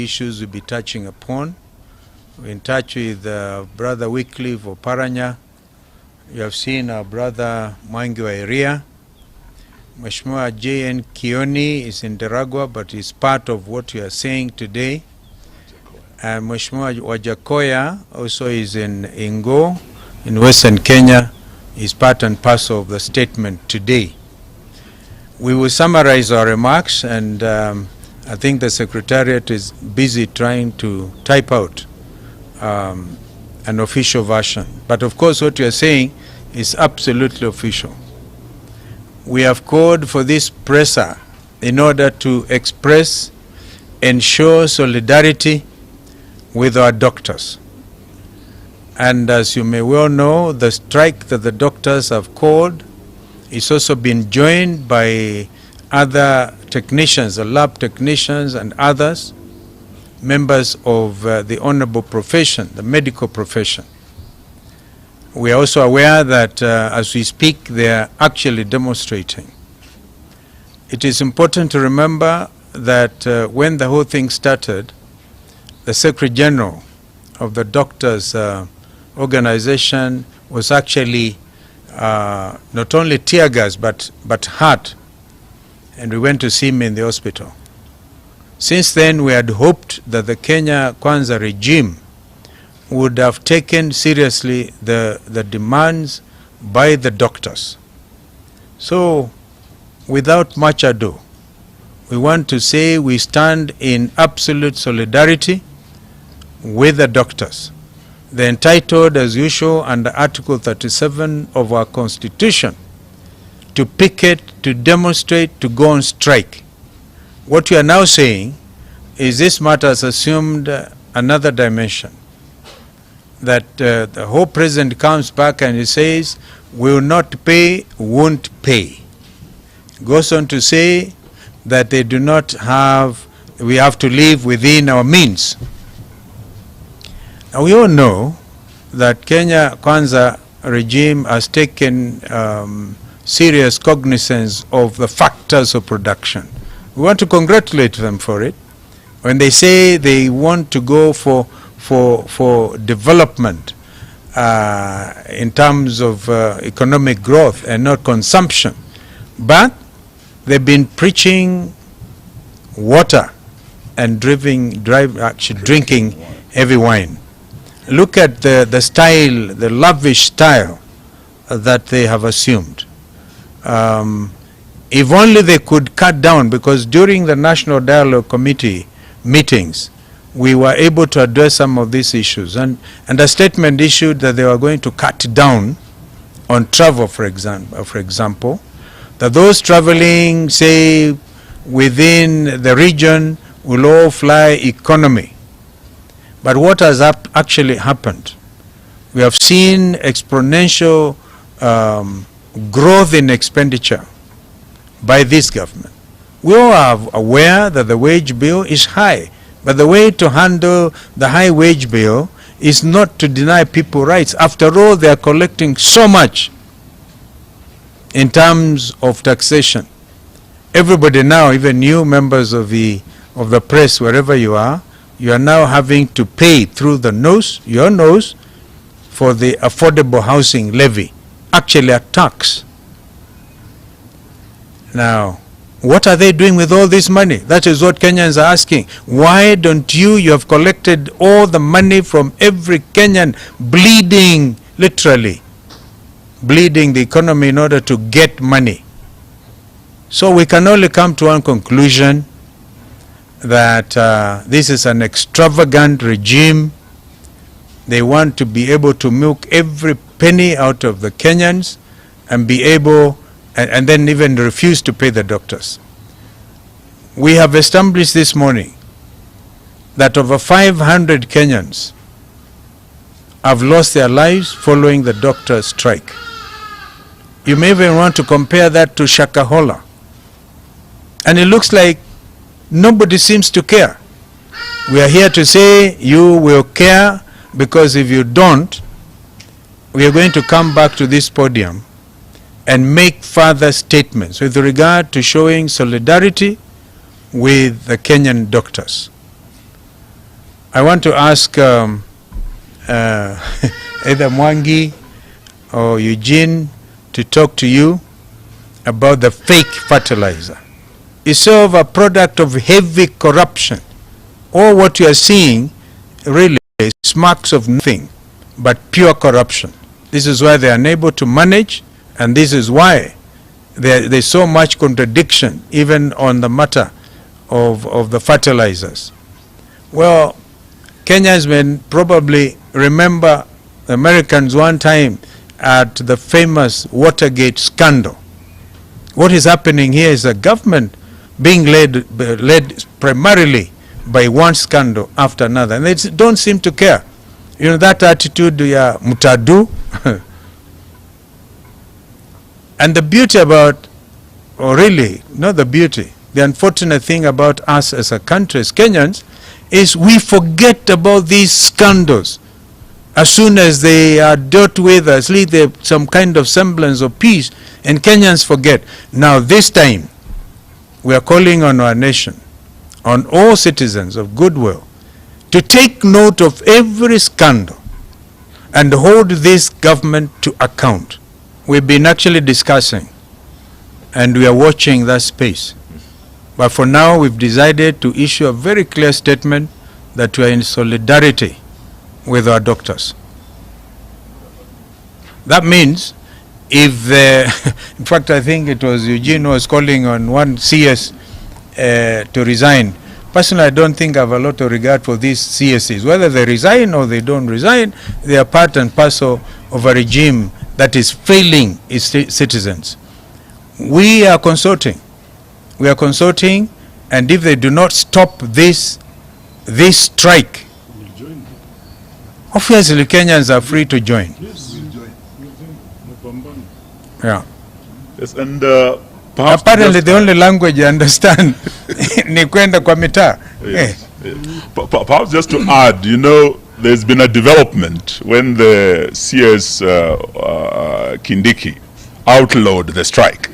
issues we'll be touching upon. We're in touch with Brother Wycliffe Oparanya. You have seen our brother Mwangi wa Iria. Mheshimiwa J.N. Kioni is in Deragwa, but is part of what we are saying today. And Mheshimiwa Wajakoya also is in Ingo, in Western Kenya, is part and parcel of the statement today. We will summarize our remarks, and I think the Secretariat is busy trying to type out an official version. But of course what we are saying is absolutely official. We have called for this presser in order to express and show solidarity with our doctors. And as you may well know, the strike that the doctors have called is also been joined by other technicians, the lab technicians and others, members of the honorable profession, the medical profession. We are also aware that as we speak, they are actually demonstrating. It is important to remember that when the whole thing started, the Secretary General of the doctors' organization was actually not only tear gas but hurt, and we went to see him in the hospital. Since then, we had hoped that the Kenya Kwanza regime would have taken seriously the demands by the doctors. So, without much ado, we want to say we stand in absolute solidarity with the doctors. They're entitled, as usual, under Article 37 of our Constitution, to picket, to demonstrate, to go on strike. What we are now saying is this matter has assumed another dimension. That the whole president comes back and he says, will not pay, won't pay. Goes on to say that they do not have, we have to live within our means. Now we all know that Kenya Kwanza regime has taken serious cognizance of the factors of production. We want to congratulate them for it. When they say they want to go for development in terms of economic growth and not consumption. But they've been preaching water and actually drinking heavy wine. Look at the style, the lavish style that they have assumed. If only they could cut down, because during the National Dialogue Committee meetings, we were able to address some of these issues, and a statement issued that they were going to cut down on travel, for example, that those traveling, say, within the region will all fly economy. But what has actually happened? We have seen exponential growth in expenditure by this government. We all are aware that the wage bill is high. But the way to handle the high wage bill is not to deny people rights. After all, they are collecting so much in terms of taxation. Everybody now, even new members of the press, wherever you are now having to pay through the nose, your nose, for the affordable housing levy, actually a tax. Now, what are they doing with all this money? That is what Kenyans are asking. Why don't you have collected all the money from every Kenyan, bleeding, literally, bleeding the economy in order to get money. So we can only come to one conclusion, that this is an extravagant regime. They want to be able to milk every penny out of the Kenyans and be able, and then even refuse to pay the doctors. We have established this morning that over 500 Kenyans have lost their lives following the doctor strike. You may even want to compare that to Shakahola. And it looks like nobody seems to care. We are here to say you will care, because if you don't, we are going to come back to this podium and make further statements with regard to showing solidarity with the Kenyan doctors. I want to ask either Mwangi or Eugene to talk to you about the fake fertilizer. It's sort of a product of heavy corruption. All what you are seeing really is marks of nothing but pure corruption. This is why they are unable to manage, and this is why there's so much contradiction even on the matter of the fertilizers. Well, Kenyans may probably remember the Americans one time at the famous Watergate scandal. What is happening here is a government being led primarily by one scandal after another, and they don't seem to care. You know, that attitude, yeah, mutadu. And the beauty about, or really, not the beauty, the unfortunate thing about us as a country, as Kenyans, is we forget about these scandals. As soon as they are dealt with, at least there's some kind of semblance of peace, and Kenyans forget. Now this time, we are calling on our nation, on all citizens of goodwill, to take note of every scandal and hold this government to account. We've been actually discussing, and we are watching that space. But for now, we've decided to issue a very clear statement that we are in solidarity with our doctors. That means if in fact, I think it was Eugene who was calling on one CS to resign. Personally, I don't think I have a lot of regard for these CSCs. Whether they resign or they don't resign, they are part and parcel of a regime that is failing its citizens. We are consulting. We are consulting, and if they do not stop this strike, obviously Kenyans are free to join. Yes, we'll join. Yeah. Yes, and perhaps apparently the only language you understand ni kwenda kwa mitaa. Yes, yes. Perhaps just to add, you know, there's been a development when the CS Kindiki outlawed the strike,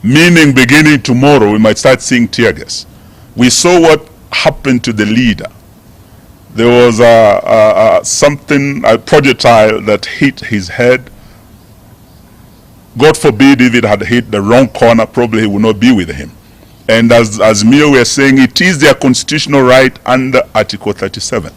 meaning beginning tomorrow we might start seeing tear gas. We saw what happened to the leader. There was a projectile that hit his head. God forbid if it had hit the wrong corner, probably he would not be with him. And as Azimio were saying, it is their constitutional right under Article 37.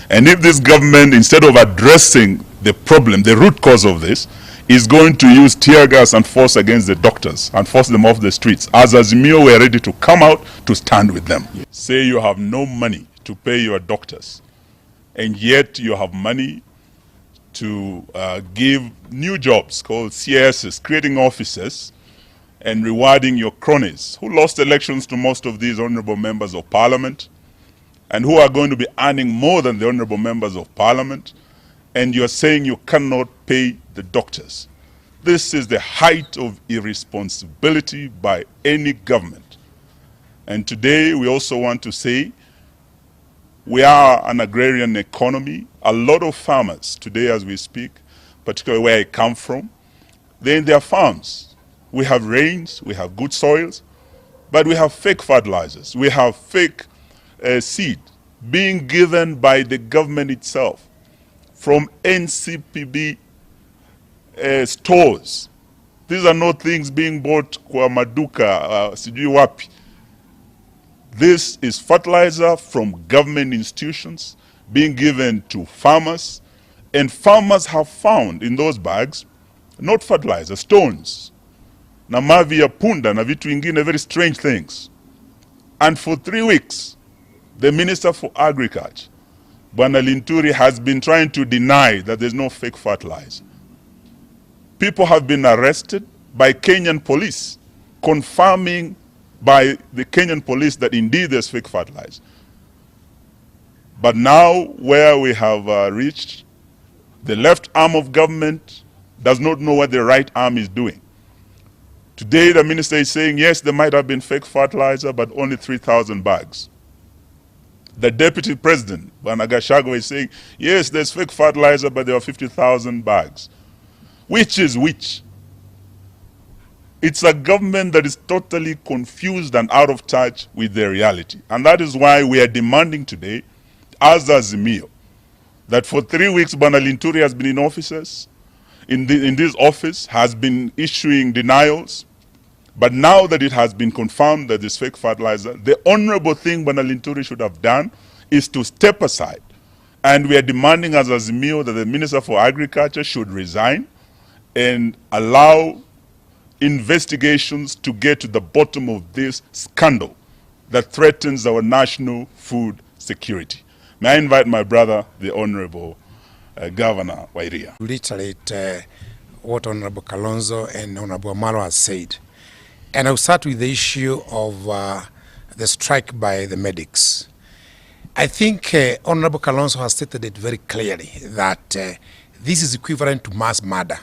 And if this government, instead of addressing the problem, the root cause of this, is going to use tear gas and force against the doctors and force them off the streets, as Azimio were ready to come out to stand with them. Yes. Say you have no money to pay your doctors, and yet you have money to give new jobs called CSs, creating offices and rewarding your cronies who lost elections to most of these honorable members of parliament and who are going to be earning more than the honorable members of parliament, and you're saying you cannot pay the doctors. This is the height of irresponsibility by any government. And today we also want to say we are an agrarian economy. A lot of farmers today as we speak, particularly where I come from, they're in their farms. We have rains, we have good soils, but we have fake fertilizers. We have fake seed being given by the government itself from NCPB stores. These are not things being bought kwa maduka, sijui wapi. This is fertilizer from government institutions being given to farmers, and farmers have found in those bags not fertilizer, stones, na mavi ya punda na vitu ingine, very strange things. And for 3 weeks, the Minister for Agriculture, Bwana Linturi, has been trying to deny that there's no fake fertilizer. People have been arrested by Kenyan police, confirming by the Kenyan police that indeed there's fake fertilizer. But now where we have reached, the left arm of government does not know what the right arm is doing. Today the minister is saying, yes, there might have been fake fertilizer, but only 3,000 bags. The deputy president, Bwana Gachagua, is saying, yes, there's fake fertilizer, but there are 50,000 bags. Which is which? It's a government that is totally confused and out of touch with their reality. And that is why we are demanding today as Azimio, that for 3 weeks Bwana Linturi has been in offices, in this office, has been issuing denials. But now that it has been confirmed that this fake fertilizer, the honorable thing Bwana Linturi should have done is to step aside. And we are demanding as Azimio that the Minister for Agriculture should resign and allow investigations to get to the bottom of this scandal that threatens our national food security. May I invite my brother, the Honorable Governor Wairia. To reiterate what Honorable Kalonzo and Honorable Amalo has said. And I'll start with the issue of the strike by the medics. I think Honorable Kalonzo has stated it very clearly that this is equivalent to mass murder.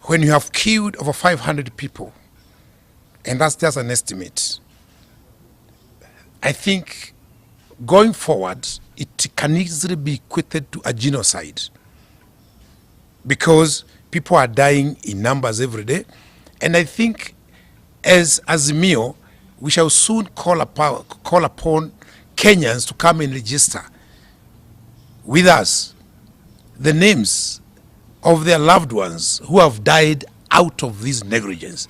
When you have killed over 500 people, and that's just an estimate, I think going forward, it can easily be equated to a genocide because people are dying in numbers every day. And I think as Azimio, we shall soon call upon Kenyans to come and register with us the names of their loved ones who have died out of this negligence.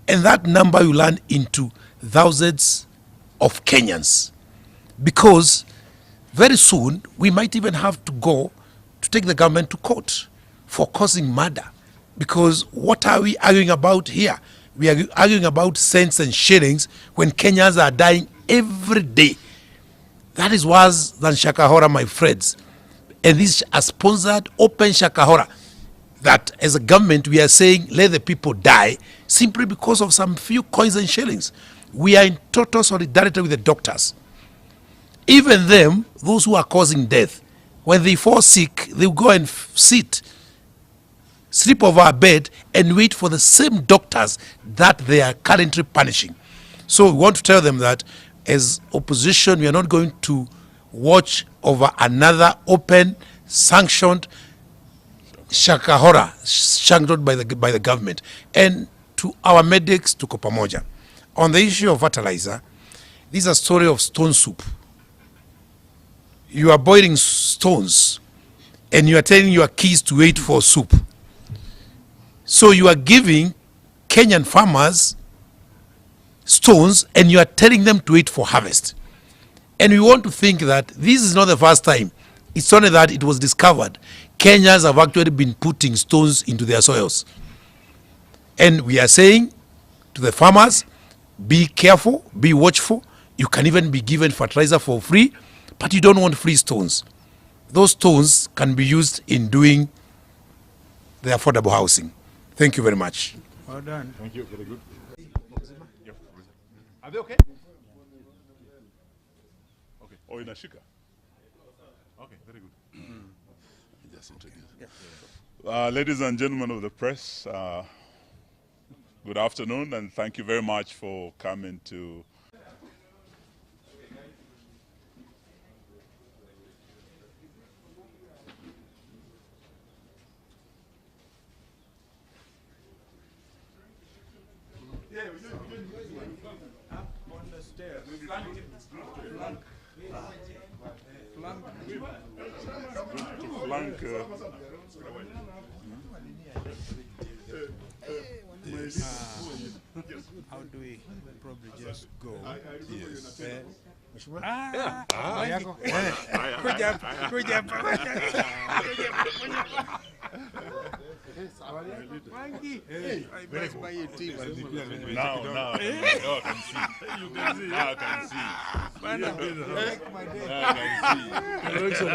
And that number will run into thousands of Kenyans. Because very soon, we might even have to go to take the government to court for causing murder. Because what are we arguing about here? We are arguing about cents and shillings when Kenyans are dying every day. That is worse than Shakahora, my friends. And this is a sponsored open Shakahora that as a government we are saying let the people die simply because of some few coins and shillings. We are in total solidarity with the doctors. Even them, those who are causing death, when they fall sick, they will go and sleep over a bed and wait for the same doctors that they are currently punishing. So we want to tell them that as opposition, we are not going to watch over another open, sanctioned Shakahora, sanctioned by the government. And to our medics, tuko pamoja. On the issue of fertilizer, this is a story of stone soup. You are boiling stones and you are telling your kids to wait for soup. So you are giving Kenyan farmers stones and you are telling them to wait for harvest. And we want to think that this is not the first time. It's only that it was discovered. Kenyans have actually been putting stones into their soils. And we are saying to the farmers, be careful, be watchful. You can even be given fertilizer for free, but you don't want free stones. Those stones can be used in doing the affordable housing. Thank you very much. Well done. Thank you. Very good. Are they okay? Okay. Oh, in Ashika. Okay, very good. Just introduce. Ladies and gentlemen of the press, good afternoon, and thank you very much for coming to on the stairs. How do we probably just go? Yes. Now, I can see. You can see. Now I can see. I can see.